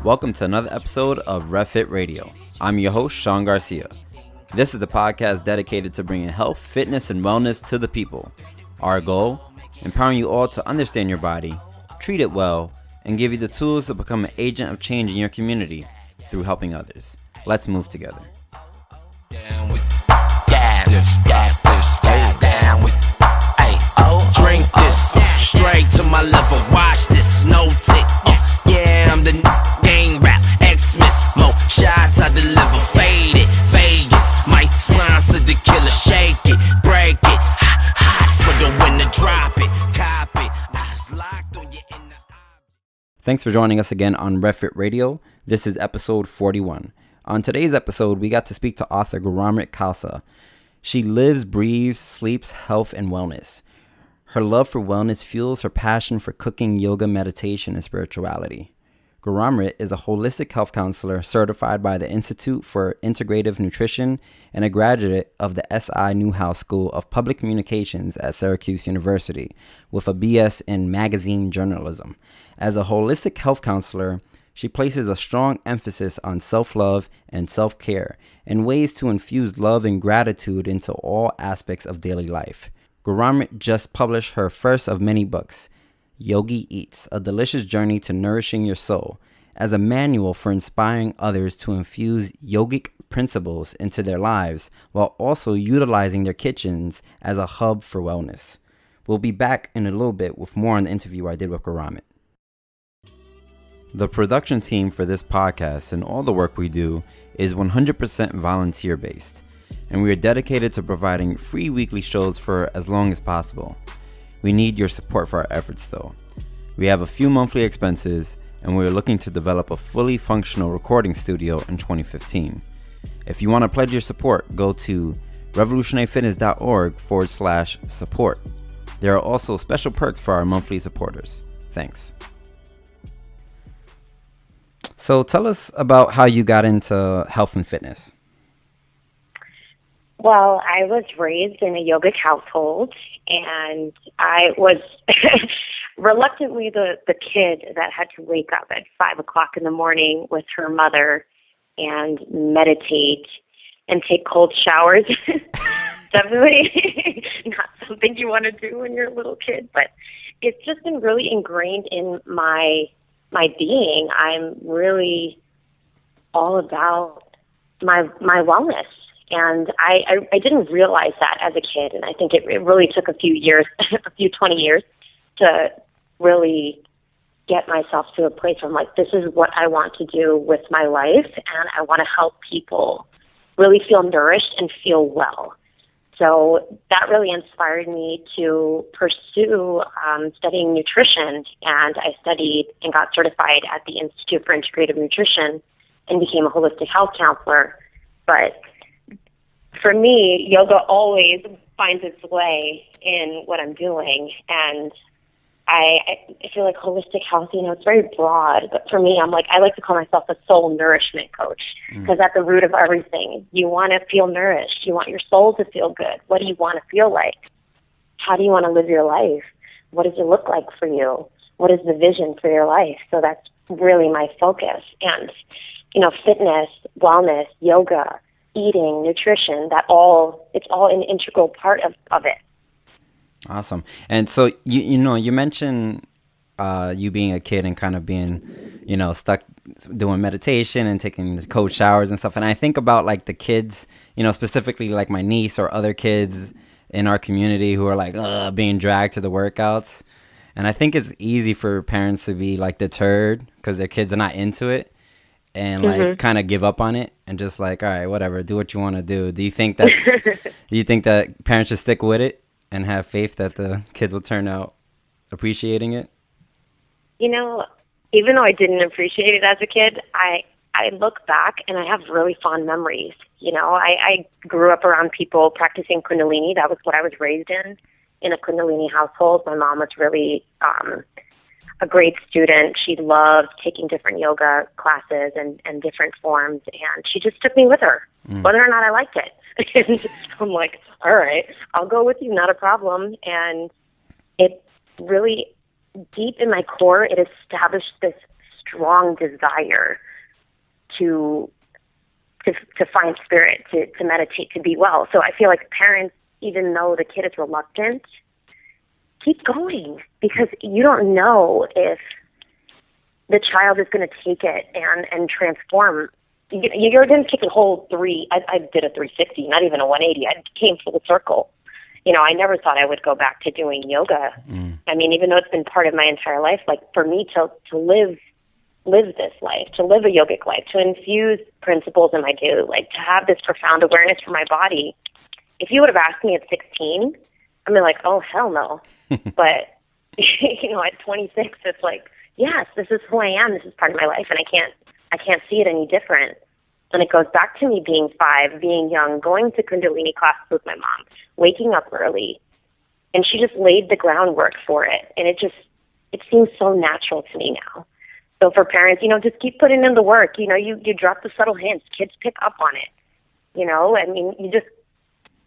Welcome to another episode of RevFit Radio. I'm your host, Sean Garcia. This is the podcast dedicated to bringing health, fitness, and wellness to the people. Our goal, empowering you all to understand your body, treat it well, and give you the tools to become an agent of change in your community through helping others. Let's move together. Drink this straight to my liver. Watch this, no tick. Yeah, I'm the game rap Xmas. Mo shots I deliver, faded. Vegas might sponsor the killer. Shake it, break it, hot for the winner. Drop it, cop it. Eyes locked on you in the eye. Thanks for joining us again on RevFit Radio. This is episode 41. On today's episode, we got to speak to author Guramrit Khalsa. She lives, breathes, sleeps health and wellness. Her love for wellness fuels her passion for cooking, yoga, meditation, and spirituality. Guramrit is a holistic health counselor certified by the Institute for Integrative Nutrition and a graduate of the SI Newhouse School of Public Communications at Syracuse University with a BS in magazine journalism. As a holistic health counselor, she places a strong emphasis on self-love and self-care and ways to infuse love and gratitude into all aspects of daily life. Guramrit just published her first of many books, Yogi Eats, A Delicious Journey to Nourishing Your Soul, as a manual for inspiring others to infuse yogic principles into their lives while also utilizing their kitchens as a hub for wellness. We'll be back in a little bit with more on the interview I did with Guramrit. The production team for this podcast and all the work we do is 100% volunteer-based, and we are dedicated to providing free weekly shows for as long as possible. We need your support for our efforts though. We have a few monthly expenses, and we're looking to develop a fully functional recording studio in 2015. If you want to pledge your support, go to revolutionaryfitness.org/support. There are also special perks for our monthly supporters. Thanks. So tell us about how you got into health and fitness. Well, I was raised in a yogic household, and I was reluctantly the kid that had to wake up at 5 o'clock in the morning with her mother and meditate and take cold showers. Definitely not something you want to do when you're a little kid, but it's just been really ingrained in my being. I'm really all about my wellness. And I didn't realize that as a kid, and I think it really took a few 20 years to really get myself to a place where I'm like, this is what I want to do with my life, and I want to help people really feel nourished and feel well. So that really inspired me to pursue studying nutrition, and I studied and got certified at the Institute for Integrative Nutrition and became a holistic health counselor. But for me, yoga always finds its way in what I'm doing, and I feel like holistic health, it's very broad, but for me, I like to call myself a soul nourishment coach, because at the root of everything, you want to feel nourished. You want your soul to feel good. What do you want to feel like? How do you want to live your life? What does it look like for you? What is the vision for your life? So that's really my focus. And, fitness, wellness, yoga, eating, nutrition, it's all an integral part of it. Awesome. And so you mentioned you being a kid and kind of being, stuck doing meditation and taking cold showers and stuff. And I think about like the kids, specifically like my niece or other kids in our community who are like being dragged to the workouts. And I think it's easy for parents to be like deterred because their kids are not into it and like kind of give up on it and just like, all right, whatever, do what you want to do. Do you think that parents should stick with it and have faith that the kids will turn out appreciating it? Even though I didn't appreciate it as a kid, I look back and I have really fond memories. I grew up around people practicing Kundalini. That was what I was raised in a Kundalini household. My mom was really a great student. She loved taking different yoga classes and different forms, and she just took me with her, whether or not I liked it. And I'm like, all right, I'll go with you, not a problem. And it really, deep in my core, it established this strong desire to find spirit, to meditate, to be well. So I feel like parents, even though the kid is reluctant, keep going, because you don't know if the child is going to take it and transform. You're going to take a whole I did a 360, not even a 180. I came full circle. I never thought I would go back to doing yoga. I mean, even though it's been part of my entire life, like for me to live this life, to live a yogic life, to infuse principles in my daily life, to have this profound awareness for my body. If you would have asked me at 16, I'd be like, oh, hell no. But, at 26, it's like, yes, this is who I am. This is part of my life, and I can't see it any different. And it goes back to me being 5, being young, going to Kundalini classes with my mom, waking up early. And she just laid the groundwork for it. And it seems so natural to me now. So for parents, just keep putting in the work. You drop the subtle hints. Kids pick up on it. I mean, you just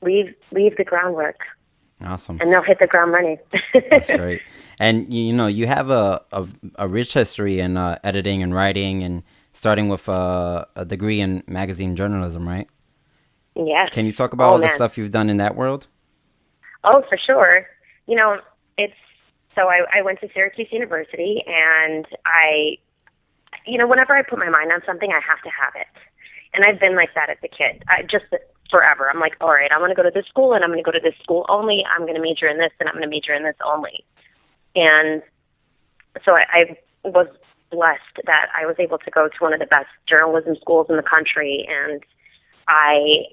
leave the groundwork. Awesome. And they'll hit the ground running. That's great. And, you have a rich history in editing and writing, and starting with a degree in magazine journalism, right? Yeah. Can you talk about all the stuff you've done in that world? Oh, for sure. I went to Syracuse University, and whenever I put my mind on something, I have to have it. And I've been like that as a kid, just forever. I'm like, all right, I'm going to go to this school, and I'm going to go to this school only. I'm going to major in this, and I'm going to major in this only. And so I was blessed that I was able to go to one of the best journalism schools in the country, and I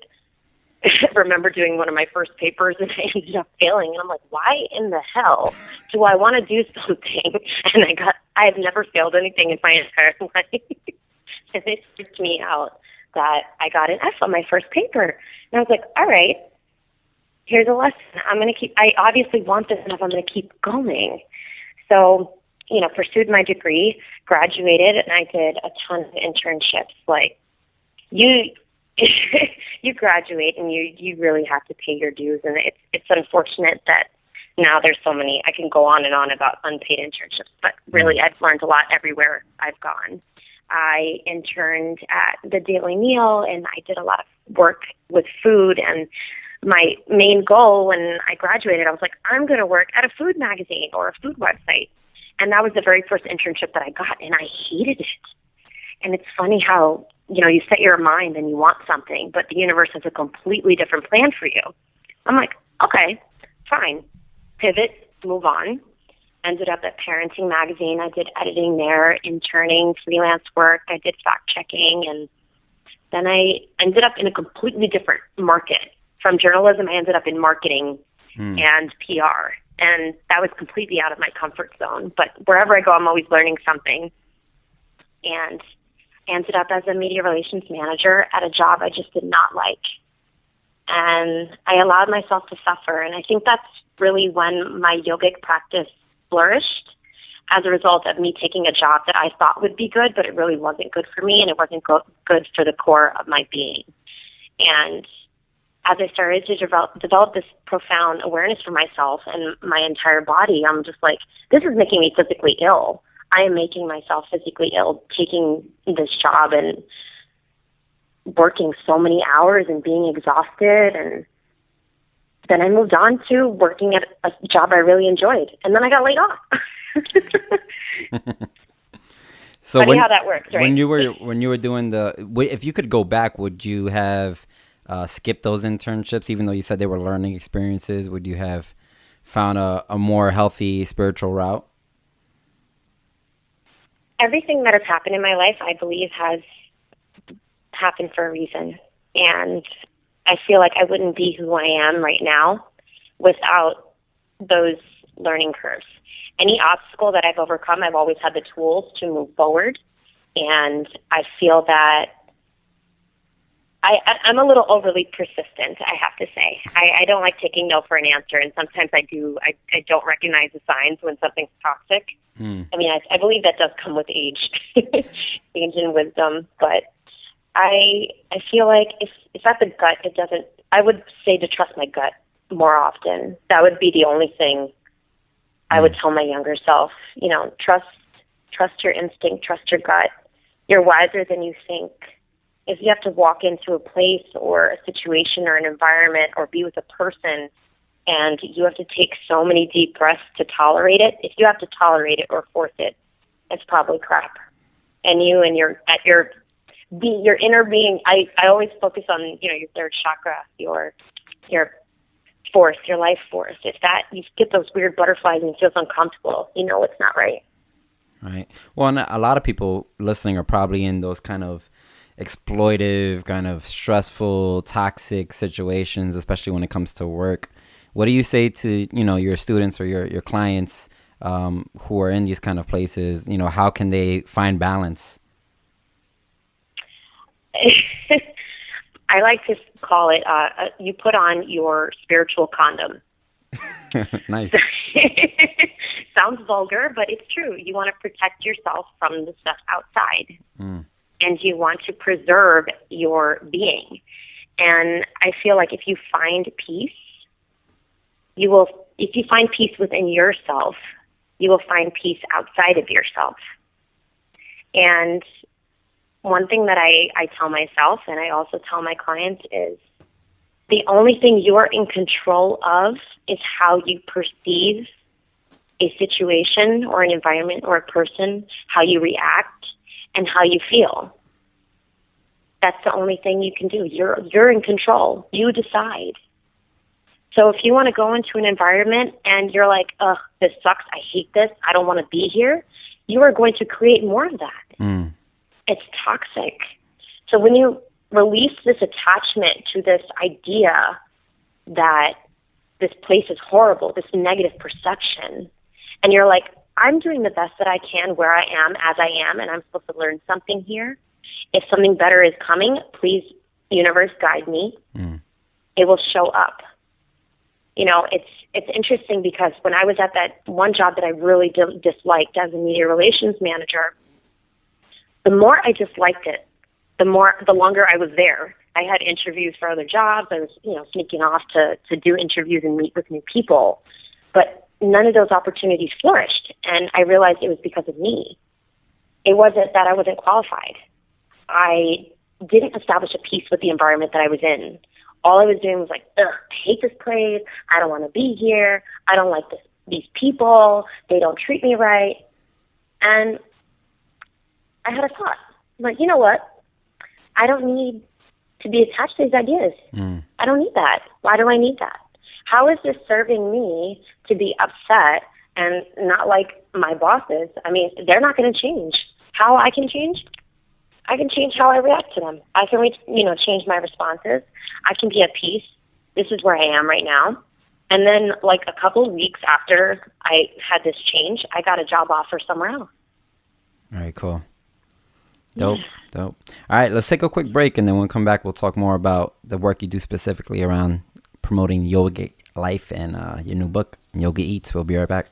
remember doing one of my first papers, and I ended up failing, and I'm like, why in the hell do I want to do something? And I have never failed anything in my entire life. And it freaked me out that I got an F on my first paper. And I was like, all right, here's a lesson. I obviously want this enough. I'm going to keep going. So, pursued my degree, graduated, and I did a ton of internships. Like, you graduate and you really have to pay your dues, and it's unfortunate that now there's so many. I can go on and on about unpaid internships, but really I've learned a lot everywhere I've gone. I interned at the Daily Meal, and I did a lot of work with food, and my main goal when I graduated, I was like, I'm going to work at a food magazine or a food website. And that was the very first internship that I got, and I hated it. And it's funny how, you set your mind and you want something, but the universe has a completely different plan for you. I'm like, okay, fine. Pivot, move on. Ended up at Parenting Magazine. I did editing there, interning, freelance work. I did fact-checking, and then I ended up in a completely different market. From journalism, I ended up in marketing and PR. And that was completely out of my comfort zone. But wherever I go, I'm always learning something. And ended up as a media relations manager at a job I just did not like. And I allowed myself to suffer. And I think that's really when my yogic practice flourished, as a result of me taking a job that I thought would be good, but it really wasn't good for me, and it wasn't good for the core of my being. And as I started to develop this profound awareness for myself and my entire body, I'm just like, this is making me physically ill. I am making myself physically ill, taking this job and working so many hours and being exhausted. And then I moved on to working at a job I really enjoyed. And then I got laid off. So funny how that works, right? When you were doing if you could go back, would you have skipped those internships, even though you said they were learning experiences? Would you have found a more healthy spiritual route? Everything that has happened in my life, I believe, has happened for a reason. And I feel like I wouldn't be who I am right now without those learning curves. Any obstacle that I've overcome, I've always had the tools to move forward. And I feel that I'm a little overly persistent, I have to say. I don't like taking no for an answer, and sometimes I do. I don't recognize the signs when something's toxic. I mean, I believe that does come with age, age and wisdom. But I feel like if at the gut, it doesn't. I would say to trust my gut more often. That would be the only thing I would tell my younger self. Trust trust your instinct, trust your gut. You're wiser than you think. If you have to walk into a place or a situation or an environment or be with a person and you have to take so many deep breaths to tolerate it, if you have to tolerate it or force it, it's probably crap. And your inner being, I always focus on, your third chakra, your force, your life force. If that, you get those weird butterflies and it feels uncomfortable, it's not right. Right. Well, and a lot of people listening are probably in those kind of exploitive, kind of stressful, toxic situations, especially when it comes to work. What do you say to, your students or your clients who are in these kind of places? How can they find balance? I like to call it, you put on your spiritual condom. Nice. Sounds vulgar, but it's true. You want to protect yourself from the stuff outside. And you want to preserve your being. And I feel like if you find peace, if you find peace within yourself, you will find peace outside of yourself. And one thing that I tell myself, and I also tell my clients, is the only thing you're in control of is how you perceive a situation or an environment or a person, how you react, and how you feel. That's the only thing you can do. You're in control. You decide. So if you want to go into an environment and you're like, ugh, this sucks, I hate this, I don't want to be here, you are going to create more of that. It's toxic. So when you release this attachment to this idea that this place is horrible, this negative perception, and you're like, I'm doing the best that I can where I am as I am, and I'm supposed to learn something here. If something better is coming, please, universe, guide me. It will show up. It's interesting because when I was at that one job that I really disliked as a media relations manager, the more I disliked it, the longer I was there. I had interviews for other jobs. I was, sneaking off to do interviews and meet with new people. But none of those opportunities flourished. And I realized it was because of me. It wasn't that I wasn't qualified. I didn't establish a peace with the environment that I was in. All I was doing was like, ugh, I hate this place. I don't want to be here. I don't like these people. They don't treat me right. And I had a thought. I'm like, you know what? I don't need to be attached to these ideas. I don't need that. Why do I need that? How is this serving me to be upset and not like my bosses? I mean, they're not going to change. How I can change? I can change how I react to them. I can, change my responses. I can be at peace. This is where I am right now. And then, like a couple of weeks after I had this change, I got a job offer somewhere else. All right, cool. Dope. All right, let's take a quick break, and then when we come back, we'll talk more about the work you do specifically around promoting yogic life and your new book, Yogi Eats. We'll be right back.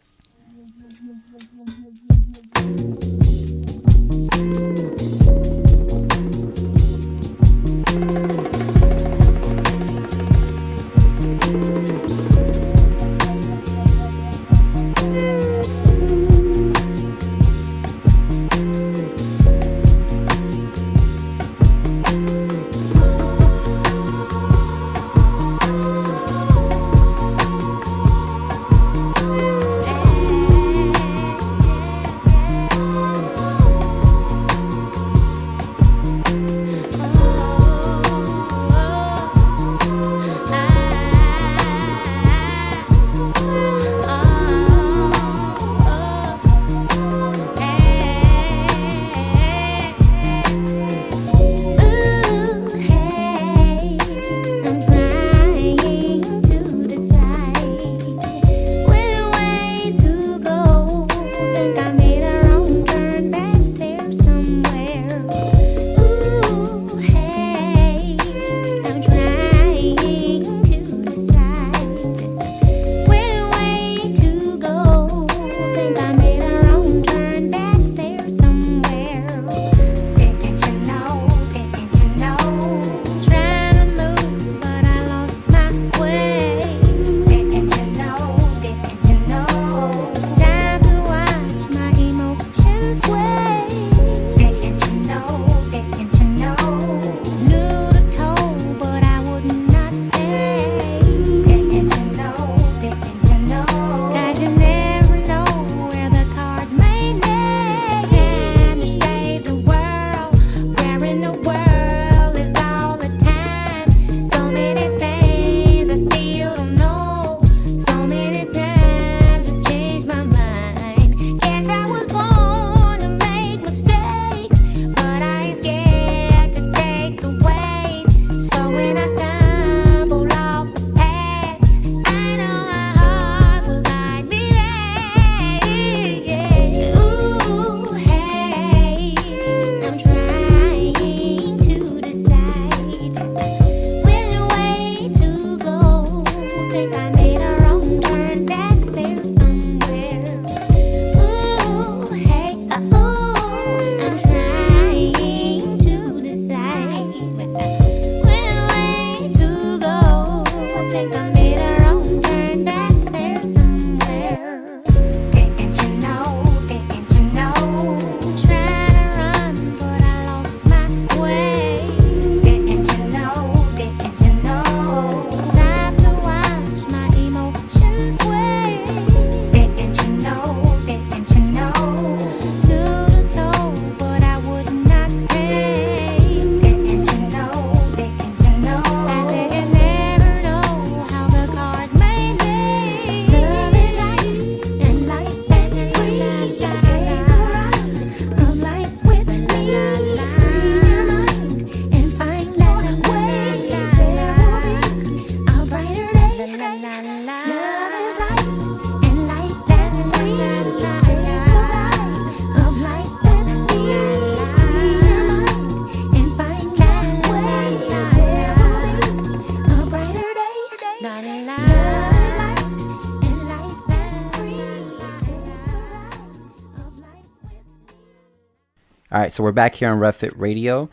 All right, so we're back here on RevFit Radio.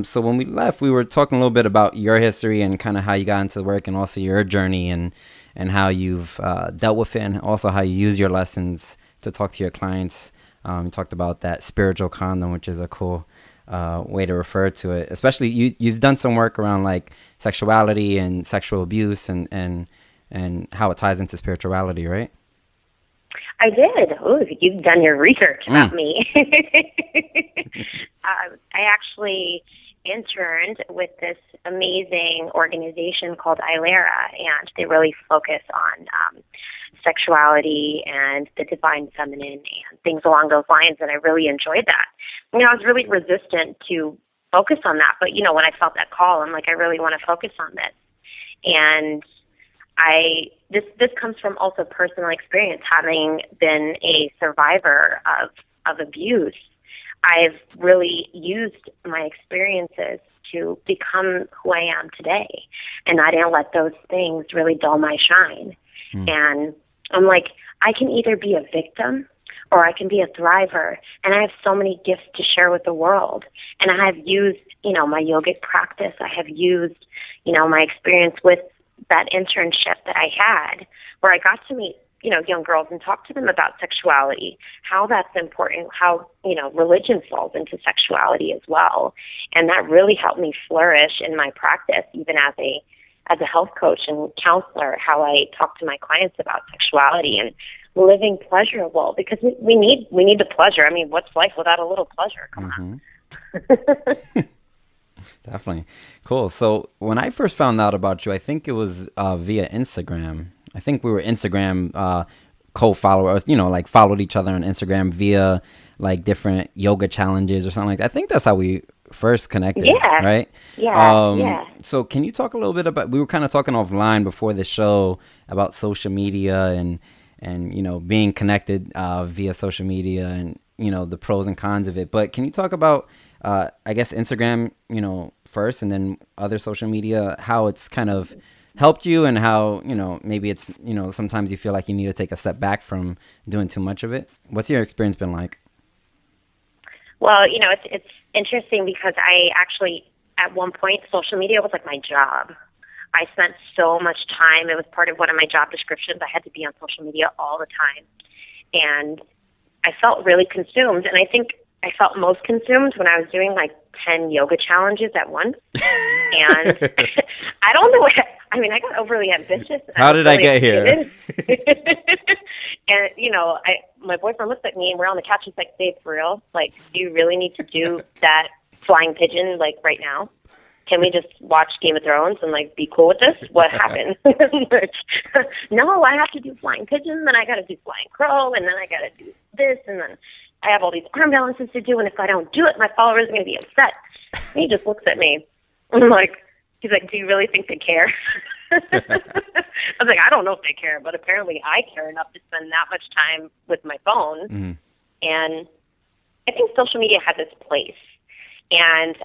So when we left, we were talking a little bit about your history and kind of how you got into the work and also your journey and how you've dealt with it and also how you use your lessons to talk to your clients. You talked about that spiritual condom, which is a cool way to refer to it. Especially you've done some work around like sexuality and sexual abuse and how it ties into spirituality, right? I did. Ooh, you've done your research about me. I actually interned with this amazing organization called ILERA, and they really focus on sexuality and the divine feminine and things along those lines, and I really enjoyed that. I was really resistant to focus on that, but, when I felt that call, I'm like, I really want to focus on this. And this comes from also personal experience, having been a survivor of abuse. I've really used my experiences to become who I am today, and I didn't let those things really dull my shine. And I'm like, I can either be a victim or I can be a thriver, and I have so many gifts to share with the world. And I have used, my yogic practice. I have used, my experience with that internship that I had, where I got to meet, young girls and talk to them about sexuality, how that's important, how, religion falls into sexuality as well. And that really helped me flourish in my practice, even as a health coach and counselor, how I talk to my clients about sexuality and living pleasurable, because we need the pleasure. I mean, what's life without a little pleasure? Come on. Definitely. Cool. So when I first found out about you, I think it was via Instagram. I think we were Instagram co-followers, like followed each other on Instagram via like different yoga challenges or something like that. I think that's how we first connected. Yeah. Right? Yeah. Yeah. So can you talk a little bit about, we were kind of talking offline before the show about social media and being connected via social media and, the pros and cons of it. But can you talk about, I guess, Instagram, first and then other social media, how it's kind of helped you and how, maybe it's, sometimes you feel like you need to take a step back from doing too much of it. What's your experience been like? Well, it's interesting because I actually, at one point, social media was like my job. I spent so much time. It was part of one of my job descriptions. I had to be on social media all the time. And I felt really consumed. And I think I felt most consumed when I was doing like 10 yoga challenges at once. And I don't know I got overly ambitious. How did I get here? And, my boyfriend looks at me and we're on the couch. He's like, babe, for real? Like, do you really need to do that flying pigeon, like, right now? Can we just watch Game of Thrones and, like, be cool with this? What happened? No, I have to do flying pigeon, then I got to do flying crow, and then I got to do this, and then I have all these arm balances to do, and if I don't do it, my followers are going to be upset. And he just looks at me. I'm like, he's like, do you really think they care? I was like, I don't know if they care, but apparently I care enough to spend that much time with my phone. Mm-hmm. And I think social media has its place. And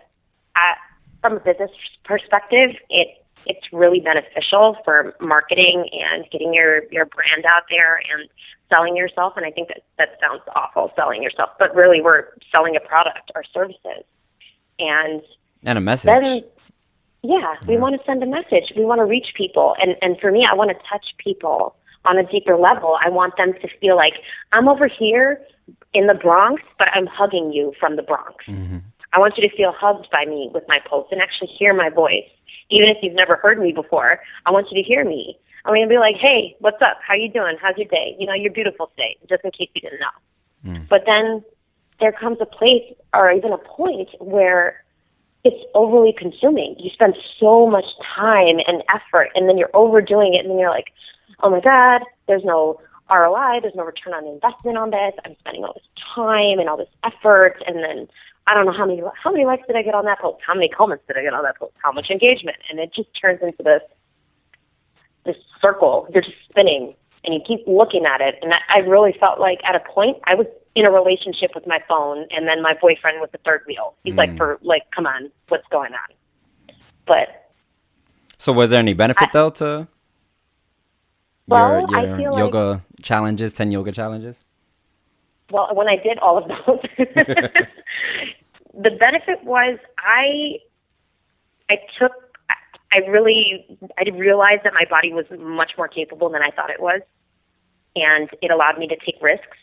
from a business perspective, it's really beneficial for marketing and getting your brand out there and selling yourself. And I think that sounds awful, selling yourself, but really we're selling a product or services. And a message. Then, we want to send a message. We want to reach people. And for me, I want to touch people on a deeper level. I want them to feel like I'm over here in the Bronx, but I'm hugging you from the Bronx. Mm-hmm. I want you to feel hugged by me with my posts and actually hear my voice. Even if you've never heard me before, I want you to hear me. I'm going to be like, hey, what's up? How you doing? How's your day? You're beautiful today, just in case you didn't know. Mm. But then there comes a place or even a point where it's overly consuming. You spend so much time and effort, and then you're overdoing it, and then you're like, oh, my God, there's no ROI, there's no return on investment on this. I'm spending all this time and all this effort, and then I don't know how many likes did I get on that post? How many comments did I get on that post? How much engagement? And it just turns into this circle. You're just spinning, and you keep looking at it. And I really felt like at a point I was in a relationship with my phone, and then my boyfriend was the third wheel. He's like, come on, what's going on? But so was there any benefit though to your I feel yoga challenges, 10 yoga challenges? Well, when I did all of those, the benefit was I realized that my body was much more capable than I thought it was, and it allowed me to take risks.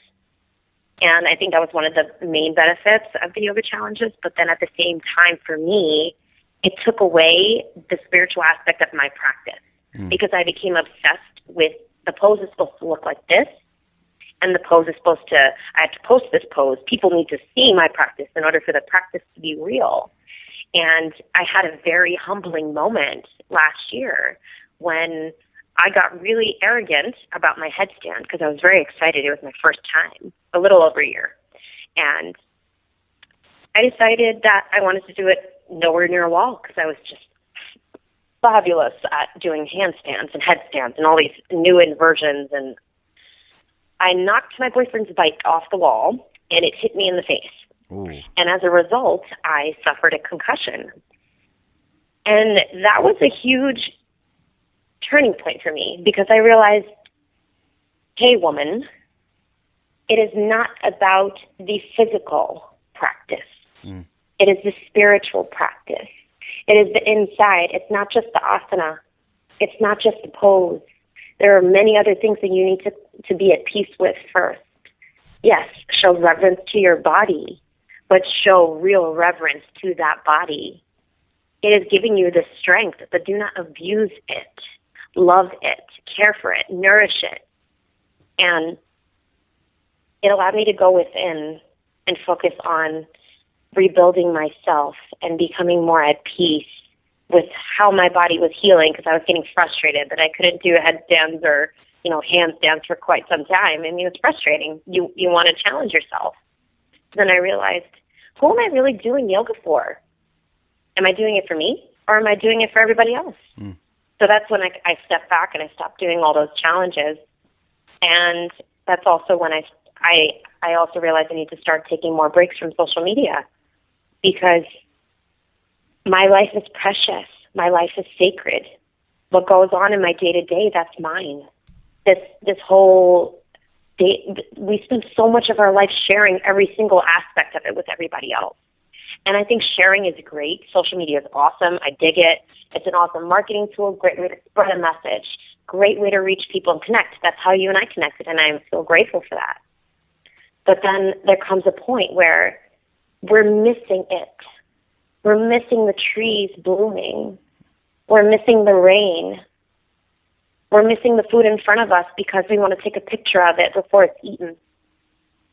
And I think that was one of the main benefits of the yoga challenges. But then at the same time, for me, it took away the spiritual aspect of my practice because I became obsessed with the pose is supposed to look like this, and the pose is supposed to, I have to post this pose. People need to see my practice in order for the practice to be real. And I had a very humbling moment last year when I got really arrogant about my headstand because I was very excited. It was my first time, a little over a year. And I decided that I wanted to do it nowhere near a wall because I was just fabulous at doing handstands and headstands and all these new inversions. And I knocked my boyfriend's bike off the wall, and it hit me in the face. Ooh. And as a result, I suffered a concussion. And that was a huge turning point for me because I realized, hey, woman, it is not about the physical practice. It is the spiritual practice. It is the inside. It's not just the asana. It's not just the pose. There are many other things that you need to be at peace with first. Yes, show reverence to your body, but show real reverence to that body. It is giving you the strength, but do not abuse it. Love it, care for it, nourish it. And it allowed me to go within and focus on rebuilding myself and becoming more at peace with how my body was healing because I was getting frustrated that I couldn't do headstands or, handstands for quite some time. I mean, it's frustrating. You want to challenge yourself. Then I realized, who am I really doing yoga for? Am I doing it for me or am I doing it for everybody else? So that's when I stepped back and I stopped doing all those challenges. And that's also when I also realized I need to start taking more breaks from social media because my life is precious. My life is sacred. What goes on in my day-to-day, that's mine. This whole day, we spend so much of our life sharing every single aspect of it with everybody else. And I think sharing is great. Social media is awesome. I dig it. It's an awesome marketing tool, great way to spread a message, great way to reach people and connect. That's how you and I connected, and I am so grateful for that. But then there comes a point where we're missing it. We're missing the trees blooming. We're missing the rain. We're missing the food in front of us because we want to take a picture of it before it's eaten.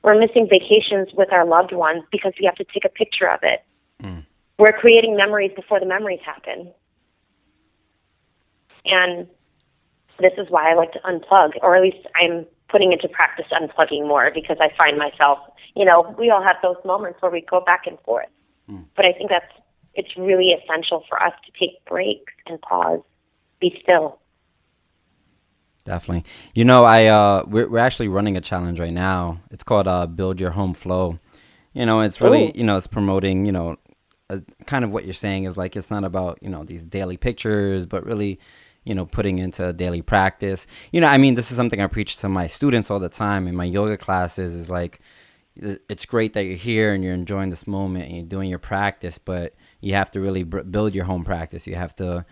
We're missing vacations with our loved ones because we have to take a picture of it. We're creating memories before the memories happen. And this is why I like to unplug, or at least I'm putting into practice unplugging more because I find myself, we all have those moments where we go back and forth. But I think it's really essential for us to take breaks and pause, be still. Definitely. We're actually running a challenge right now. It's called Build Your Home Flow. It's really, it's promoting, kind of what you're saying is like, it's not about, these daily pictures, but really, putting into daily practice. This is something I preach to my students all the time in my yoga classes is like, it's great that you're here and you're enjoying this moment and you're doing your practice, but you have to really build your home practice. You have to,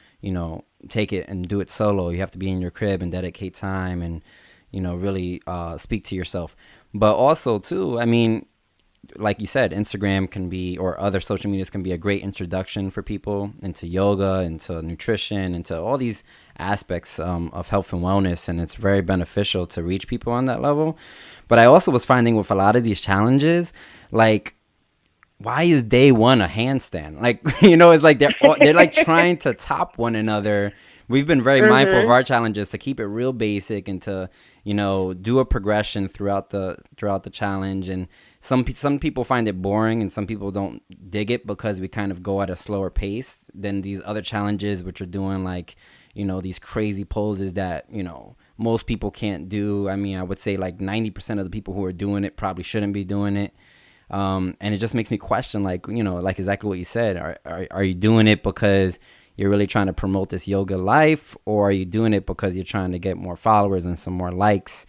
take it and do it solo. You have to be in your crib and dedicate time and, really speak to yourself. But also, too, like you said, Instagram can be, or other social medias can be a great introduction for people into yoga, into nutrition, into all these aspects of health and wellness. And it's very beneficial to reach people on that level. But I also was finding with a lot of these challenges, like, why is day one a handstand? Like, it's like they're like trying to top one another. We've been very mindful of our challenges to keep it real basic and to, do a progression throughout the challenge. And some people find it boring and some people don't dig it because we kind of go at a slower pace than these other challenges, which are doing like, these crazy poses that, most people can't do. I would say like 90% of the people who are doing it probably shouldn't be doing it. And it just makes me question, like, like exactly what you said. Are you doing it because you're really trying to promote this yoga life, or are you doing it because you're trying to get more followers and some more likes?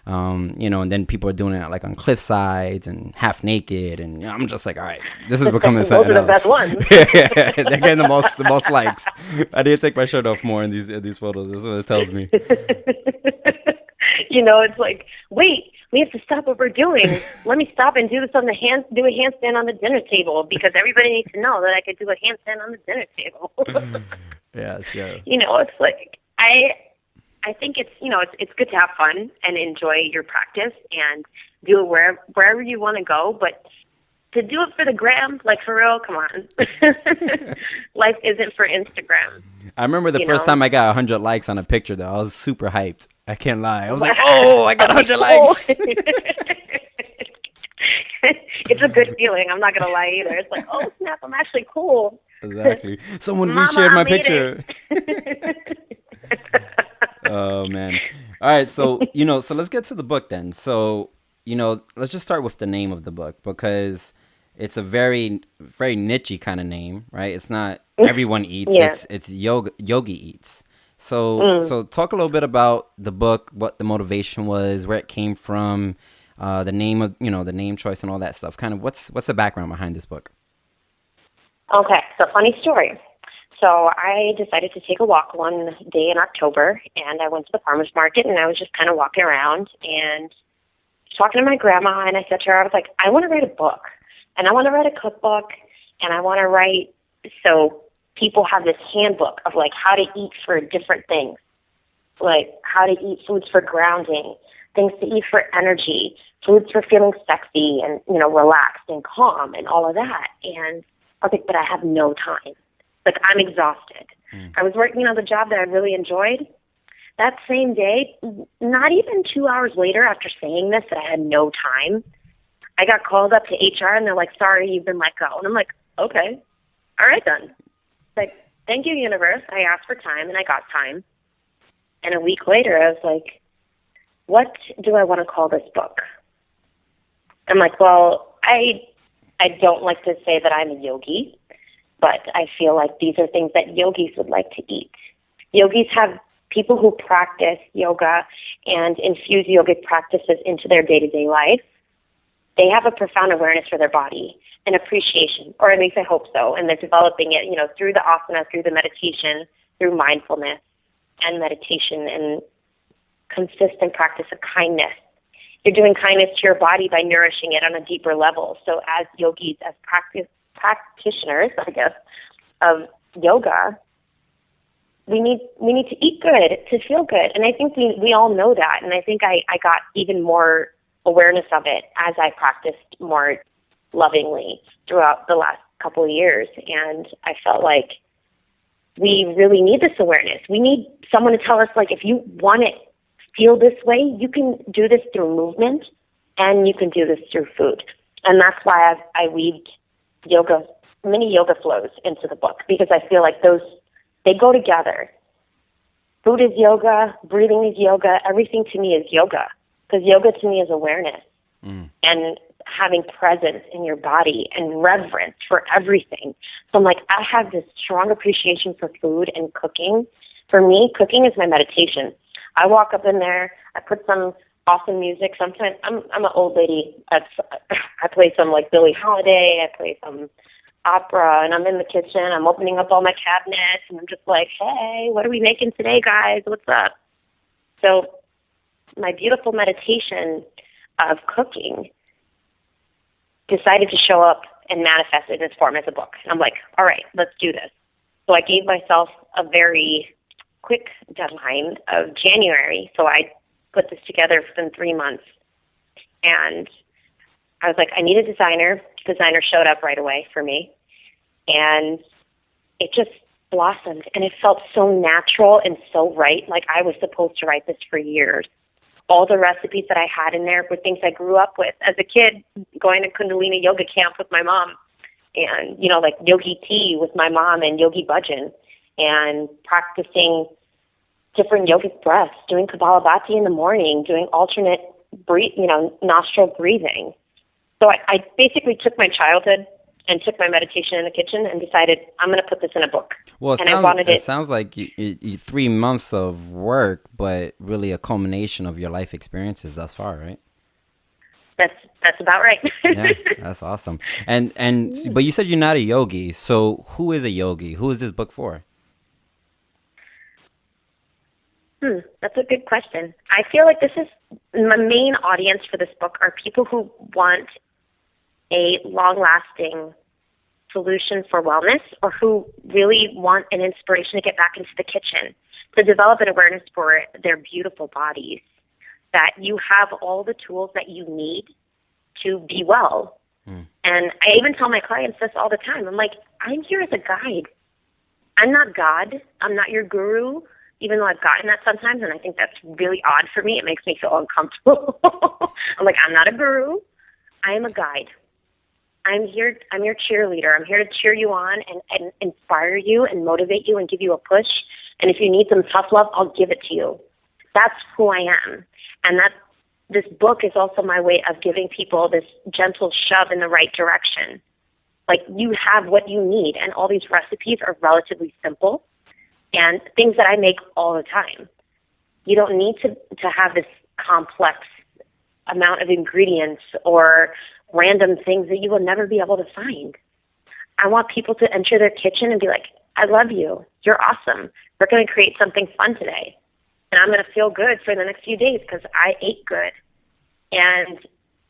And then people are doing it like on cliff sides and half naked, and I'm just like, all right, this is becoming something else. Those are the best ones. Yeah, they're getting the most likes. I need to take my shirt off more in these photos. That's what it tells me. It's like, wait, we have to stop what we're doing. Let me stop and do a handstand on the dinner table, because everybody needs to know that I could do a handstand on the dinner table. Yes. It's like, I think it's good to have fun and enjoy your practice and do it wherever you want to go, but to do it for the gram, like, for real, come on. Life isn't for Instagram. I remember the first time I got 100 likes on a picture, though. I was super hyped. I can't lie. I was like, oh, I got 100 likes. It's a good feeling. I'm not going to lie either. It's like, oh, snap, I'm actually cool. Exactly. Someone reshared my picture. Oh, man. All right. So let's get to the book then. So, let's just start with the name of the book, because it's a very, very niche-y kind of name, right? It's not everyone eats. Yeah. It's Yogi Eats. So talk a little bit about the book, what the motivation was, where it came from, the name of, the name choice and all that stuff. Kind of what's the background behind this book? Okay, so funny story. So I decided to take a walk one day in October, and I went to the farmer's market, and I was just kind of walking around and talking to my grandma, and I said to her, I was like, I want to write a book, and I want to write a cookbook, and I want to write so people have this handbook of, like, how to eat for different things, like how to eat foods for grounding, things to eat for energy, foods for feeling sexy and, relaxed and calm and all of that. And I was like, but I have no time. Like, I'm exhausted. I was working on the job that I really enjoyed. That same day, not even 2 hours later after saying this, that I had no time, I got called up to HR, and they're like, sorry, you've been let go. And I'm like, okay, all right then. Like, thank you, universe. I asked for time, and I got time. And a week later, I was like, what do I want to call this book? I'm like, well, I don't like to say that I'm a yogi, but I feel like these are things that yogis would like to eat. Yogis have people who practice yoga and infuse yogic practices into their day-to-day life. They have a profound awareness for their body and appreciation, or at least I hope so, and they're developing it, through the asana, through the meditation, through mindfulness and meditation and consistent practice of kindness. You're doing kindness to your body by nourishing it on a deeper level. So as yogis, as practitioners, I guess, of yoga, we need to eat good to feel good. And I think we all know that. And I think I got even more awareness of it as I practiced more lovingly throughout the last couple of years. And I felt like we really need this awareness. We need someone to tell us, like, if you want to feel this way, you can do this through movement, and you can do this through food. And that's why I weaved mini yoga flows into the book, because I feel like they go together. Food is yoga, breathing is yoga, everything to me is yoga, because yoga to me is awareness and having presence in your body and reverence for everything. So I'm like, I have this strong appreciation for food and cooking. For me, cooking is my meditation. I walk up in there, I put some awesome music. Sometimes I'm an old lady. I play some, like, Billie Holiday. I play some opera, and I'm in the kitchen. I'm opening up all my cabinets, and I'm just like, hey, what are we making today, guys? What's up? So my beautiful meditation of cooking decided to show up and manifest in this form as a book. And I'm like, all right, let's do this. So I gave myself a very quick deadline of January. So I put this together within 3 months. And I was like, I need a designer. Designer showed up right away for me. And it just blossomed. And it felt so natural and so right. Like I was supposed to write this for years. All the recipes that I had in there were things I grew up with as a kid, going to Kundalini yoga camp with my mom. And, like yogi tea with my mom and yogi bhajan, and practicing different yogic breaths, doing Kapalabhati in the morning, doing alternate nostril breathing. So I basically took my childhood and took my meditation in the kitchen and decided I'm going to put this in a book. Well, And it sounds like 3 months of work, but really a culmination of your life experiences thus far, right? That's about right. Yeah, that's awesome. But you said you're not a yogi. So who is a yogi? Who is this book for? That's a good question. I feel like this is my main audience for this book are people who want a long-lasting solution for wellness, or who really want an inspiration to get back into the kitchen, to develop an awareness for their beautiful bodies, that you have all the tools that you need to be well. And I even tell my clients this all the time. I'm like, I'm here as a guide. I'm not God. I'm not your guru, even though I've gotten that sometimes, and I think that's really odd for me. It makes me feel uncomfortable. I'm like, I'm not a guru. I am a guide. I'm your cheerleader. I'm here to cheer you on and inspire you and motivate you and give you a push. And if you need some tough love, I'll give it to you. That's who I am. And this book is also my way of giving people this gentle shove in the right direction. Like, you have what you need, and all these recipes are relatively simple and things that I make all the time. You don't need to have this complex amount of ingredients or random things that you will never be able to find. I want people to enter their kitchen and be like, I love you. You're awesome. We're going to create something fun today. And I'm going to feel good for the next few days because I ate good. And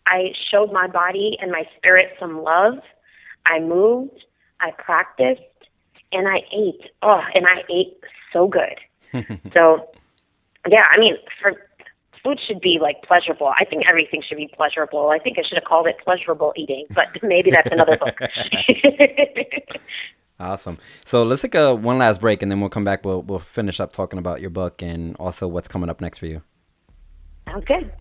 I showed my body and my spirit some love. I moved, I practiced, and I ate. Oh, and I ate so good. So, yeah, I mean, food should be like pleasurable. I think everything should be pleasurable. I think I should have called it pleasurable eating, but maybe that's another book. Awesome. So let's take one last break, and then we'll come back. We'll finish up talking about your book and also what's coming up next for you. Sounds good.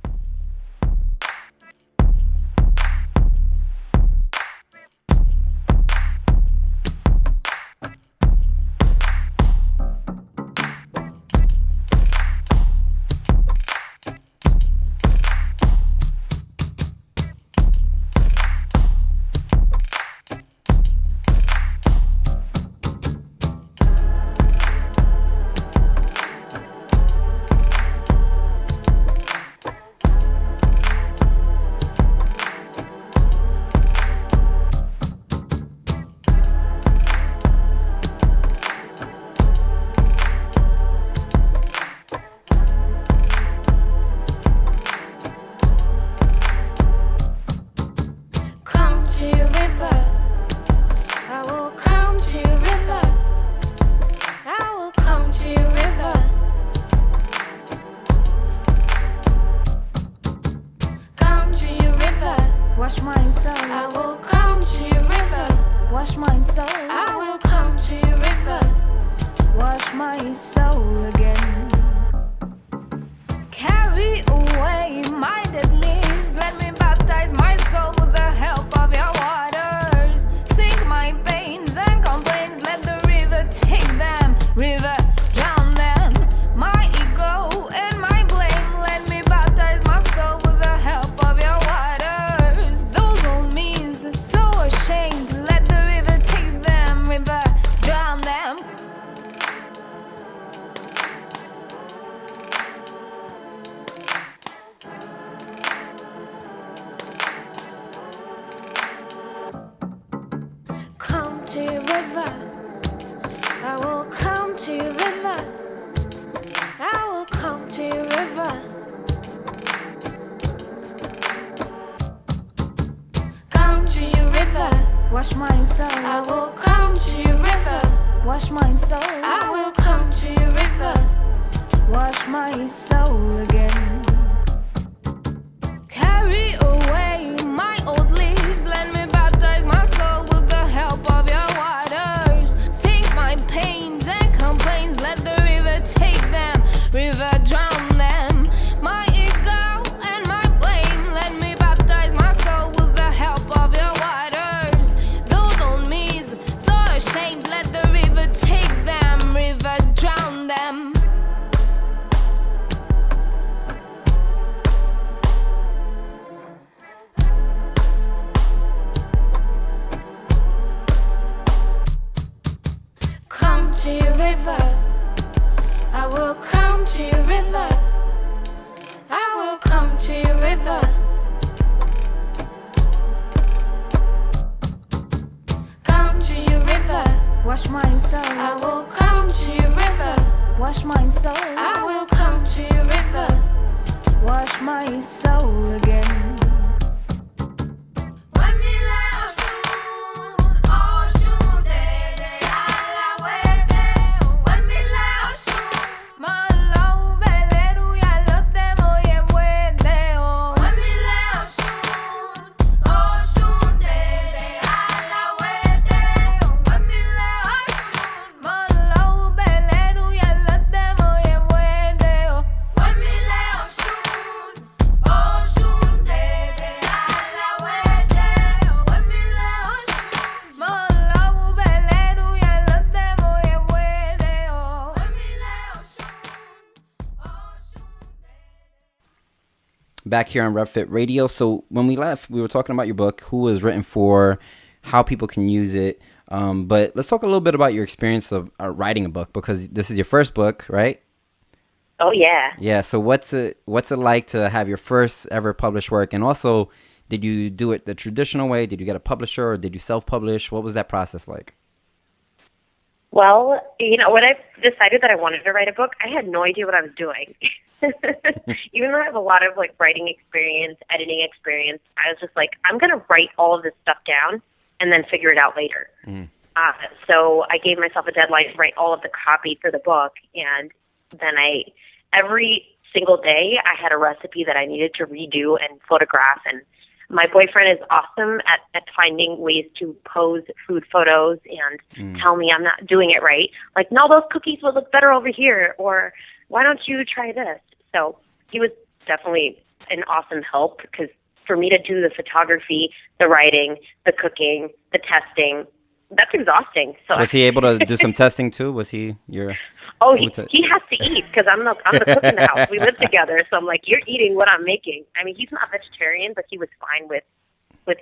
to your river. I will come to your river. I will come to your river. Come to your river. Wash my soul. I will come to your river. Wash my soul. I will come to your river. Wash my soul again. Back here on RevFit Radio. So when we left, we were talking about your book, who it was written for, how people can use it. But let's talk a little bit about your experience of writing a book, because this is your first book, right? Oh, yeah. Yeah. So what's it like to have your first ever published work? And also, did you do it the traditional way? Did you get a publisher, or did you self-publish? What was that process like? Well, when I decided that I wanted to write a book, I had no idea what I was doing. Even though I have a lot of writing experience, editing experience, I was just like, I'm going to write all of this stuff down and then figure it out later. So I gave myself a deadline to write all of the copy for the book, and then every single day I had a recipe that I needed to redo and photograph, and my boyfriend is awesome at finding ways to pose food photos and tell me I'm not doing it right. Like, no, those cookies would look better over here, or why don't you try this? So he was definitely an awesome help, because for me to do the photography, the writing, the cooking, the testing, that's exhausting. So was he able to do some testing too? Was he your... Oh, he has to eat, because I'm the cook in the house. We live together, so I'm like, you're eating what I'm making. I mean, he's not vegetarian, but he was fine with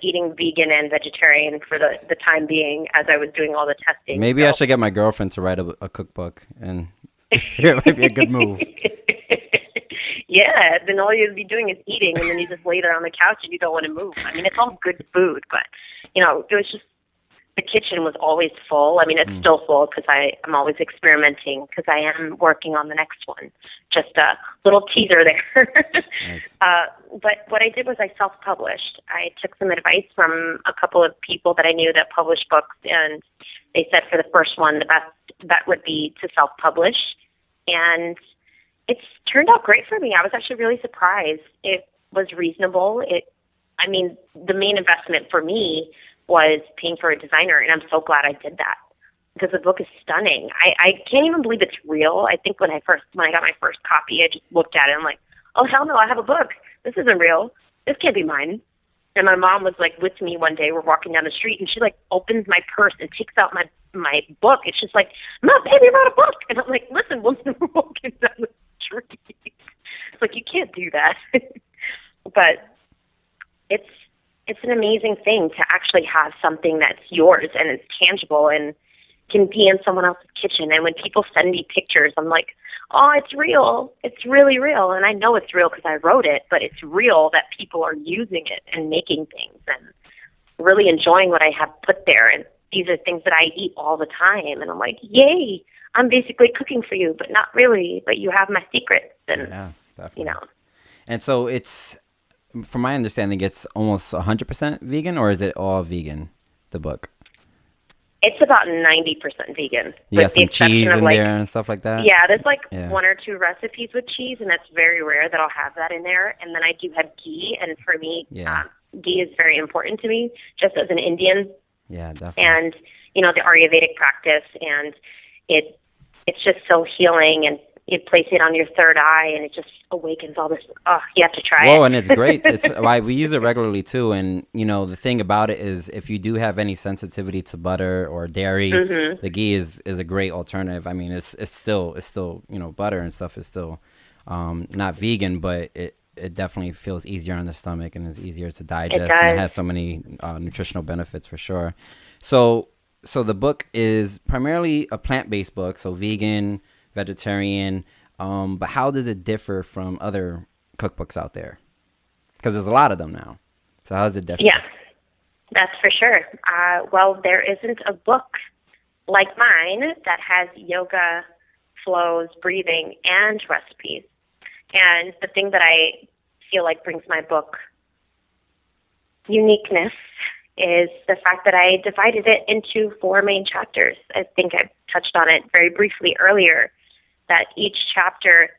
eating vegan and vegetarian for the time being as I was doing all the testing. Maybe I should get my girlfriend to write a cookbook, and it might be a good move. Yeah, then all you'd be doing is eating, and then you just lay there on the couch and you don't want to move. I mean, it's all good food, but, it was just, the kitchen was always full. I mean, it's still full, because I'm always experimenting, because I am working on the next one. Just a little teaser there. Nice. But what I did was I self-published. I took some advice from a couple of people that I knew that published books, and they said for the first one, the best bet would be to self-publish. And it's turned out great for me. I was actually really surprised. It was reasonable. The main investment for me was paying for a designer, and I'm so glad I did that, because the book is stunning. I can't even believe it's real. I think when I got my first copy, I just looked at it and I'm like, oh, hell no, I have a book. This isn't real. This can't be mine. And my mom was with me one day. We're walking down the street, and she opens my purse and takes out my book. It's just like, Mom, baby wrote a book. And I'm like, listen, we're walking down the street. It's like, you can't do that. But it's an amazing thing to actually have something that's yours and it's tangible and can be in someone else's kitchen. And when people send me pictures, I'm like, oh, it's real. It's really real. And I know it's real because I wrote it, but it's real that people are using it and making things and really enjoying what I have put there. And these are things that I eat all the time. And I'm like, yay, I'm basically cooking for you, but not really. But you have my secrets. And, yeah, definitely. And so it's, from my understanding, it's almost 100% vegan, or is it all vegan, the book? It's about 90% vegan. You got some cheese in there and stuff like that? Yeah, there's one or two recipes with cheese, and that's very rare that I'll have that in there. And then I do have ghee, and for me, ghee is very important to me, just as an Indian. Yeah, definitely. And, the Ayurvedic practice, and it's just so healing, and you place it on your third eye, and it just awakens all this. Oh, you have to try it. Whoa, and it's great. It's why we use it regularly too. And the thing about it is, if you do have any sensitivity to butter or dairy, the ghee is a great alternative. I mean, it's still butter and stuff is still not vegan, but it definitely feels easier on the stomach and is easier to digest. And it has so many nutritional benefits for sure. So so the book is primarily a plant-based book, so vegan, vegetarian. But how does it differ from other cookbooks out there? Because there's a lot of them now. So how does it differ? Yeah, that's for sure. Well, there isn't a book like mine that has yoga, flows, breathing, and recipes. And the thing that I feel like brings my book uniqueness is the fact that I divided it into 4 main chapters. I think I touched on it very briefly earlier, that each chapter,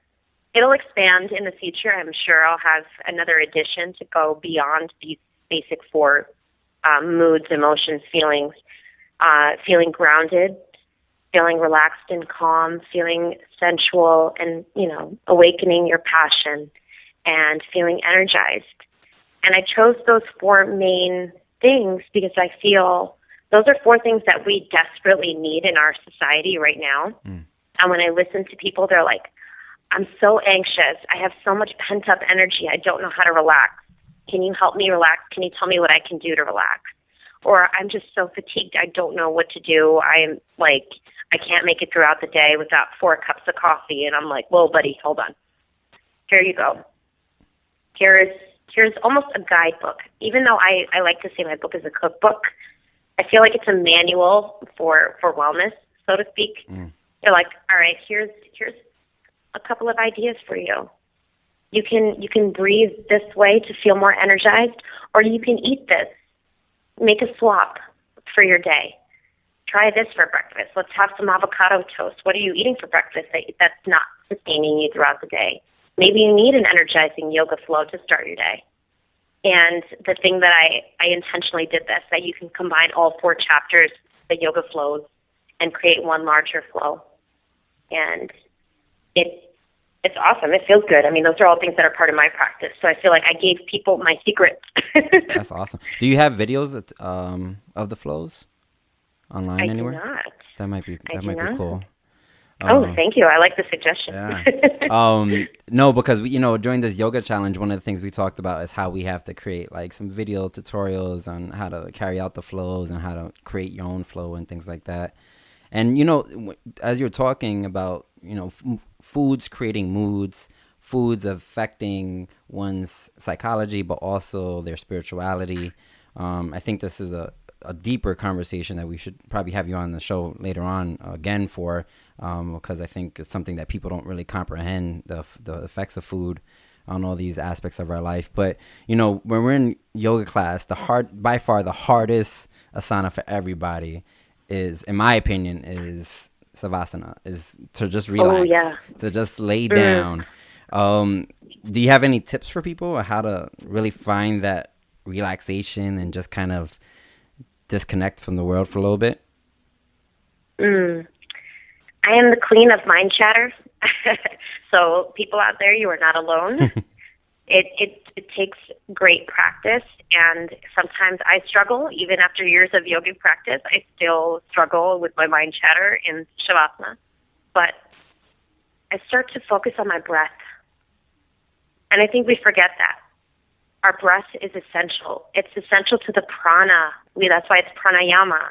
it'll expand in the future. I'm sure I'll have another edition to go beyond these basic 4 moods, emotions, feelings. Feeling grounded, feeling relaxed and calm, feeling sensual and, awakening your passion, and feeling energized. And I chose those 4 main things because I feel those are 4 things that we desperately need in our society right now. And when I listen to people, they're like, I'm so anxious. I have so much pent-up energy. I don't know how to relax. Can you help me relax? Can you tell me what I can do to relax? Or I'm just so fatigued. I don't know what to do. I'm like, I can't make it throughout the day without 4 cups of coffee. And I'm like, whoa, buddy, hold on. Here you go. Here's almost a guidebook. Even though I like to say my book is a cookbook, I feel like it's a manual for wellness, so to speak. They're like, all right, here's a couple of ideas for you. You can breathe this way to feel more energized, or you can eat this. Make a swap for your day. Try this for breakfast. Let's have some avocado toast. What are you eating for breakfast that's not sustaining you throughout the day? Maybe you need an energizing yoga flow to start your day. And the thing that I intentionally did this, that you can combine all 4 chapters, the yoga flows, and create one larger flow. And it's awesome. It feels good. I mean, those are all things that are part of my practice. So I feel like I gave people my secret. That's awesome. Do you have videos of the flows online anywhere? I do not. That might be cool. Thank you. I like the suggestion. Yeah. No, because during this yoga challenge, one of the things we talked about is how we have to create like some video tutorials on how to carry out the flows and how to create your own flow and things like that. And as you're talking about foods creating moods, foods affecting one's psychology, but also their spirituality. I think this is a deeper conversation that we should probably have you on the show later on again for, because I think it's something that people don't really comprehend, the effects of food on all these aspects of our life. But, when we're in yoga class, by far the hardest asana for everybody is, in my opinion, is savasana, is to just relax, to just lay down. Do you have any tips for people on how to really find that relaxation and just kind of disconnect from the world for a little bit? I am the queen of mind chatter. So people out there, you are not alone. It takes great practice, and sometimes I struggle. Even after years of yogic practice, I still struggle with my mind chatter in Shavasana. But I start to focus on my breath. And I think we forget that. Our breath is essential. It's essential to the prana. That's why it's pranayama.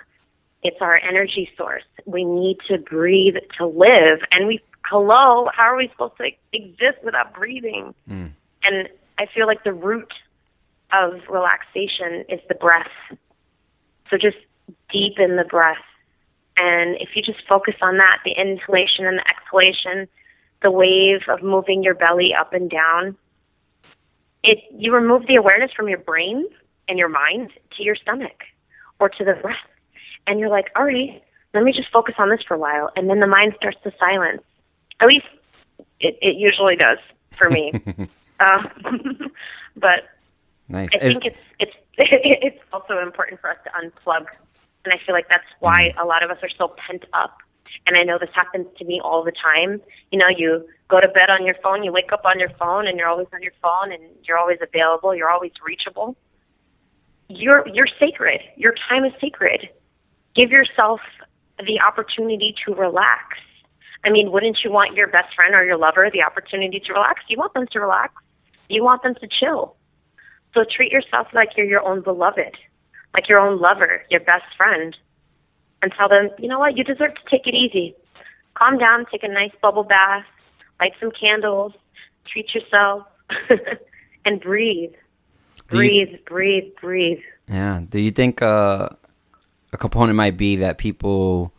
It's our energy source. We need to breathe to live. And how are we supposed to exist without breathing? And I feel like the root of relaxation is the breath. So just deepen the breath. And if you just focus on that, the inhalation and the exhalation, the wave of moving your belly up and down, you remove the awareness from your brain and your mind to your stomach or to the breath. And you're like, all right, let me just focus on this for a while. And then the mind starts to silence. At least it usually does for me. But nice. I think it's also important for us to unplug. And I feel like that's why a lot of us are so pent up. And I know this happens to me all the time. You go to bed on your phone, you wake up on your phone, and you're always on your phone, and you're always available, you're always reachable. You're sacred. Your time is sacred. Give yourself the opportunity to relax. I mean, wouldn't you want your best friend or your lover the opportunity to relax? You want them to relax. You want them to chill. So treat yourself like you're your own beloved, like your own lover, your best friend. and tell them, you know what, you deserve to take it easy. Calm down, take a nice bubble bath, light some candles, treat yourself, and breathe. Breathe. Yeah. Do you think a component might be that people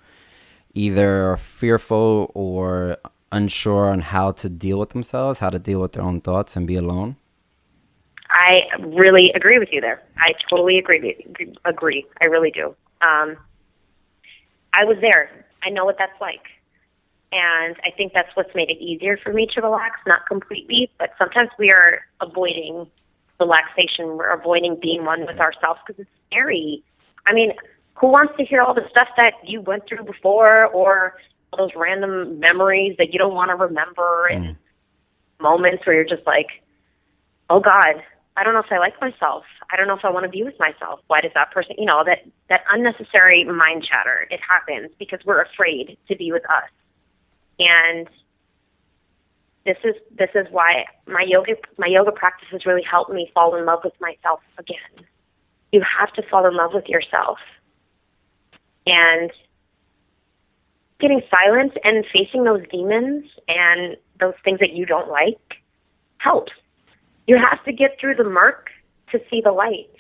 either are fearful or unsure on how to deal with themselves, how to deal with their own thoughts and be alone? I really agree with you there. I totally agree. I really do. I was there. I know what that's like. And I think that's what's made it easier for me to relax, not completely, but sometimes we are avoiding relaxation. We're avoiding being one with ourselves because it's scary. I mean, who wants to hear all the stuff that you went through before, or all those random memories that you don't want to remember, and moments where you're just like, oh God, I don't know if I like myself. I don't know if I want to be with myself. Why does that person, that unnecessary mind chatter, it happens because we're afraid to be with us. And this is why my yoga practice has really helped me fall in love with myself again. You have to fall in love with yourself. And getting silent and facing those demons and those things that you don't like helps. You have to get through the murk to see the light.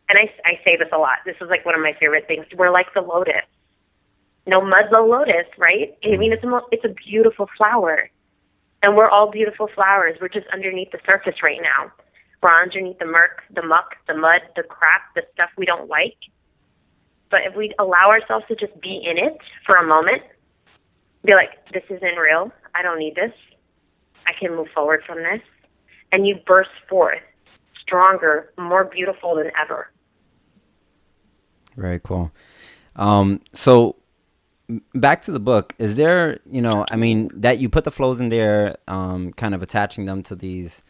And I say this a lot. This is like one of my favorite things. We're like the lotus. No mud, no lotus, right? I mean, it's a beautiful flower. And we're all beautiful flowers. We're just underneath the surface right now. We're underneath the murk, the muck, the mud, the crap, the stuff we don't like. But if we allow ourselves to just be in it for a moment, be like, this isn't real. I don't need this. I can move forward from this. And you burst forth stronger, more beautiful than ever. Very cool. So back to the book, is there, that you put the flows in there, kind of attaching them to these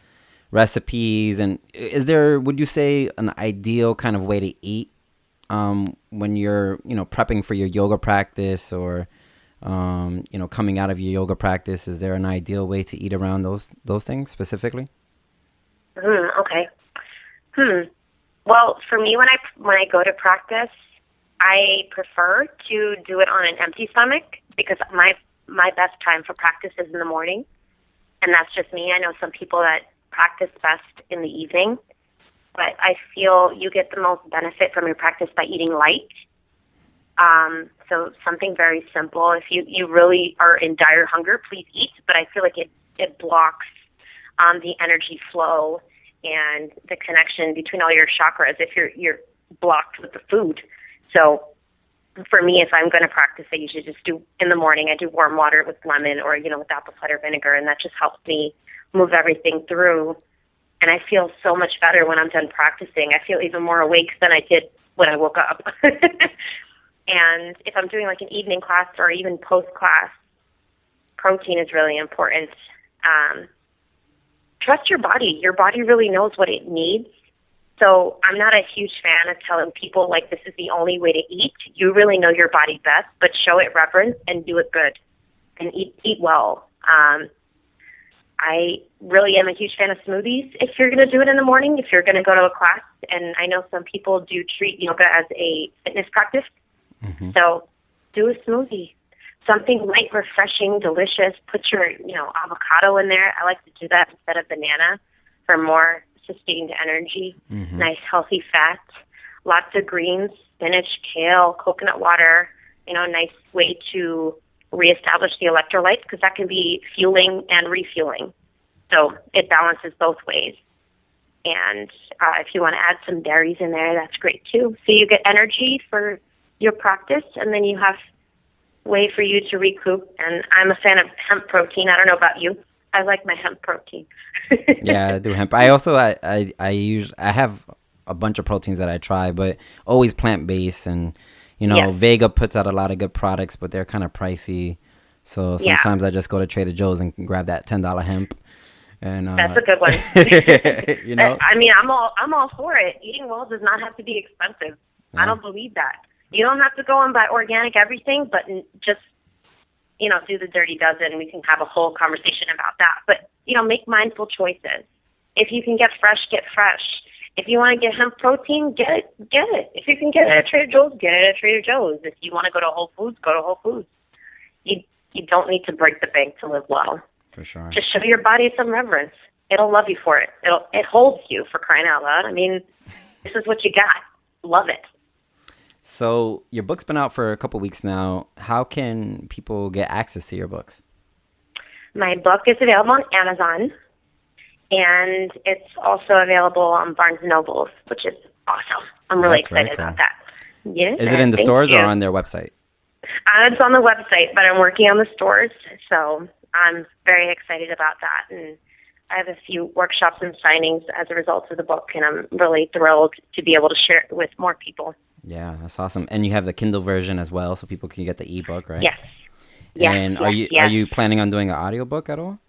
recipes, and is there, would you say, an ideal kind of way to eat when you're, prepping for your yoga practice, or, coming out of your yoga practice? Is there an ideal way to eat around those things specifically? Okay. Well, for me, when I go to practice, I prefer to do it on an empty stomach because my best time for practice is in the morning, and that's just me. I know some people that practice best in the evening, but I feel you get the most benefit from your practice by eating light. So something very simple. If you really are in dire hunger, please eat, but I feel like it blocks the energy flow and the connection between all your chakras if you're blocked with the food. So for me, if I'm going to practice, I usually just do in the morning. I do warm water with lemon or, with apple cider vinegar, and that just helps me move everything through. And I feel so much better when I'm done practicing. I feel even more awake than I did when I woke up. And if I'm doing like an evening class or even post-class, protein is really important. Trust your body. Your body really knows what it needs. So I'm not a huge fan of telling people, like, this is the only way to eat. You really know your body best, but show it reverence and do it good and eat well. I really am a huge fan of smoothies if you're going to do it in the morning, if you're going to go to a class. And I know some people do treat yoga as a fitness practice. Mm-hmm. So do a smoothie. Something light, refreshing, delicious. Put your, avocado in there. I like to do that instead of banana for more sustained energy. Mm-hmm. Nice, healthy fat. Lots of greens, spinach, kale, coconut water. Nice way to reestablish the electrolytes because that can be fueling and refueling. So it balances both ways. And if you want to add some berries in there, that's great too. So you get energy for your practice, and then you have way for you to recoup. And I'm a fan of hemp protein. I don't know about you. I like my hemp protein. Yeah, I do hemp. I also I have a bunch of proteins that I try, but always plant-based. And yes. Vega puts out a lot of good products, but they're kind of pricey. So sometimes I just go to Trader Joe's and grab that $10 hemp. And that's a good one. I mean, I'm all for it. Eating well does not have to be expensive. Yeah. I don't believe that. You don't have to go and buy organic everything, but just, do the dirty dozen. We can have a whole conversation about that. But, make mindful choices. If you can get fresh, get fresh. If you want to get hemp protein, get it. If you can get it at Trader Joe's, get it at Trader Joe's. If you want to go to Whole Foods, go to Whole Foods. You don't need to break the bank to live well. For sure. Just show your body some reverence. It'll love you for it. It holds you, for crying out loud. I mean, this is what you got. Love it. So your book's been out for a couple weeks now. How can people get access to your books? My book is available on Amazon, and it's also available on Barnes & Nobles, which is awesome. I'm really excited about that. Yeah. Is it in the stores or on their website? It's on the website, but I'm working on the stores, so I'm very excited about that. And I have a few workshops and signings as a result of the book, and I'm really thrilled to be able to share it with more people. Yeah, that's awesome. And you have the Kindle version as well, so people can get the ebook, right? Yes. And are you planning on doing an audiobook at all?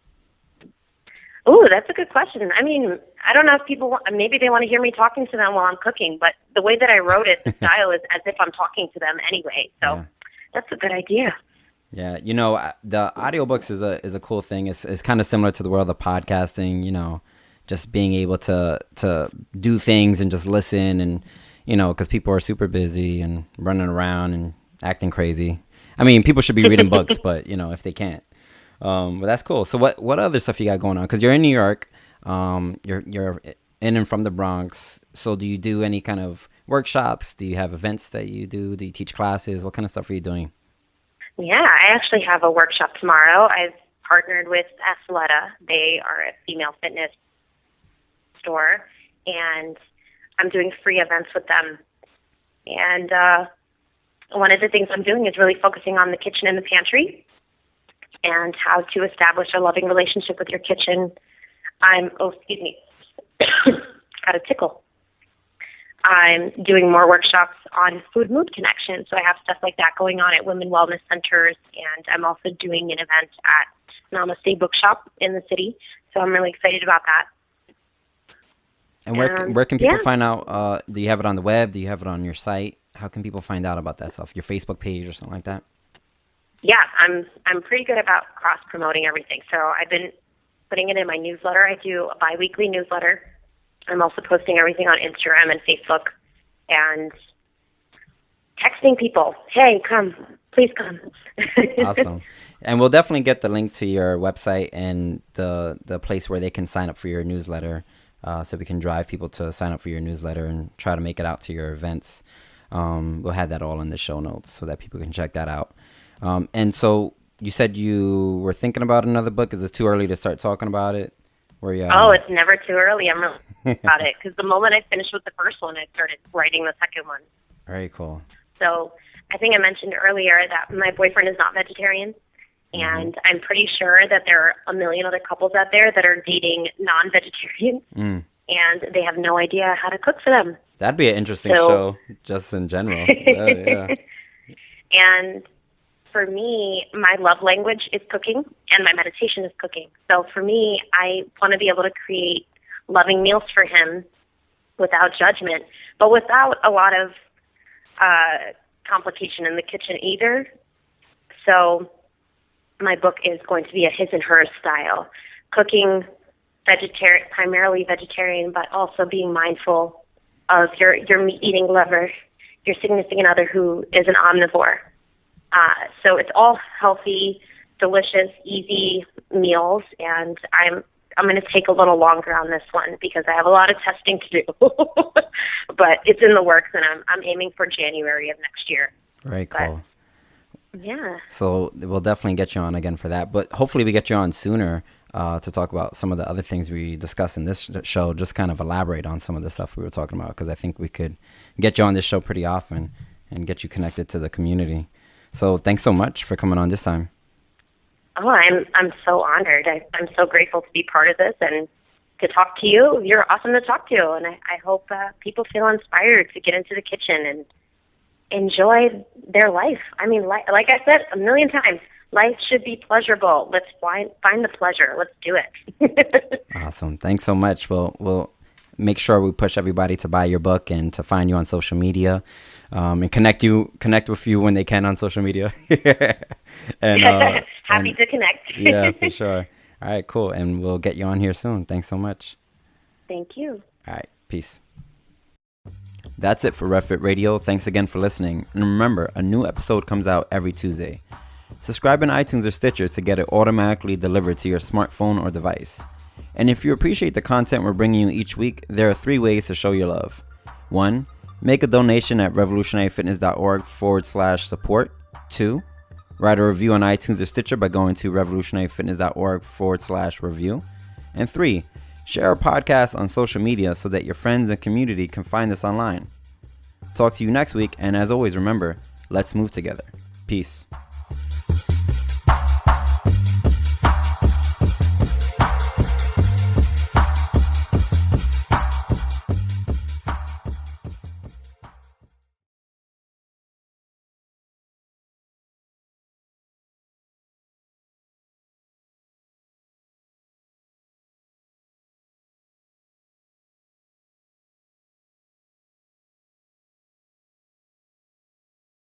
Oh, that's a good question. I mean, I don't know if people maybe they want to hear me talking to them while I'm cooking, but the way that I wrote it, the style is as if I'm talking to them anyway. So that's a good idea. Yeah, the audiobooks is a cool thing. It's kind of similar to the world of podcasting, just being able to do things and just listen and, because people are super busy and running around and acting crazy. I mean, people should be reading books, but, if they can't. But that's cool. So what other stuff you got going on? Because you're in New York. You're in and from the Bronx. So do you do any kind of workshops? Do you have events that you do? Do you teach classes? What kind of stuff are you doing? Yeah, I actually have a workshop tomorrow. I've partnered with Athleta. They are a female fitness store, and I'm doing free events with them. And one of the things I'm doing is really focusing on the kitchen and the pantry and how to establish a loving relationship with your kitchen. Excuse me, got a tickle. I'm doing more workshops on food-mood connection, so I have stuff like that going on at women wellness centers, and I'm also doing an event at Namaste Bookshop in the city, so I'm really excited about that. And where can people find out? Do you have it on the web? Do you have it on your site? How can people find out about that stuff? Your Facebook page or something like that? Yeah, I'm pretty good about cross-promoting everything, so I've been putting it in my newsletter. I do a bi-weekly newsletter. I'm also posting everything on Instagram and Facebook and texting people. Hey, come. Please come. Awesome. And we'll definitely get the link to your website and the place where they can sign up for your newsletter, so we can drive people to sign up for your newsletter and try to make it out to your events. We'll have that all in the show notes so that people can check that out. And so you said you were thinking about another book. Is it too early to start talking about it? It's never too early. I'm really about it because the moment I finished with the first one, I started writing the second one. Very cool. So I think I mentioned earlier that my boyfriend is not vegetarian, and I'm pretty sure that there are a million other couples out there that are dating non-vegetarians, and they have no idea how to cook for them. That'd be an interesting show, just in general. Yeah. And for me, my love language is cooking, and my meditation is cooking. So for me, I want to be able to create loving meals for him without judgment, but without a lot of complication in the kitchen either. So my book is going to be a his and hers style, cooking primarily vegetarian, but also being mindful of your meat-eating lover, your significant other who is an omnivore. So it's all healthy, delicious, easy meals, and I'm going to take a little longer on this one because I have a lot of testing to do. But it's in the works, and I'm aiming for January of next year. Very cool. Yeah. So we'll definitely get you on again for that, but hopefully we get you on sooner to talk about some of the other things we discuss in this show, just kind of elaborate on some of the stuff we were talking about, because I think we could get you on this show pretty often and get you connected to the community. So thanks so much for coming on this time. Oh, I'm so honored. I'm so grateful to be part of this and to talk to you. You're awesome to talk to, and I hope people feel inspired to get into the kitchen and enjoy their life. I mean, like I said a million times, life should be pleasurable. Let's find the pleasure. Let's do it. Awesome. Thanks so much. We'll make sure we push everybody to buy your book and to find you on social media, and connect with you when they can on social media. and Happy to connect. Yeah, for sure. All right, cool. And we'll get you on here soon. Thanks so much. Thank you. All right. Peace. That's it for RevFit Radio. Thanks again for listening. And remember, a new episode comes out every Tuesday. Subscribe in iTunes or Stitcher to get it automatically delivered to your smartphone or device. And if you appreciate the content we're bringing you each week, there are 3 ways to show your love. 1. Make a donation at revolutionaryfitness.org/support. 2. Write a review on iTunes or Stitcher by going to revolutionaryfitness.org/review. And 3. Share our podcast on social media so that your friends and community can find us online. Talk to you next week, and as always, remember, let's move together. Peace.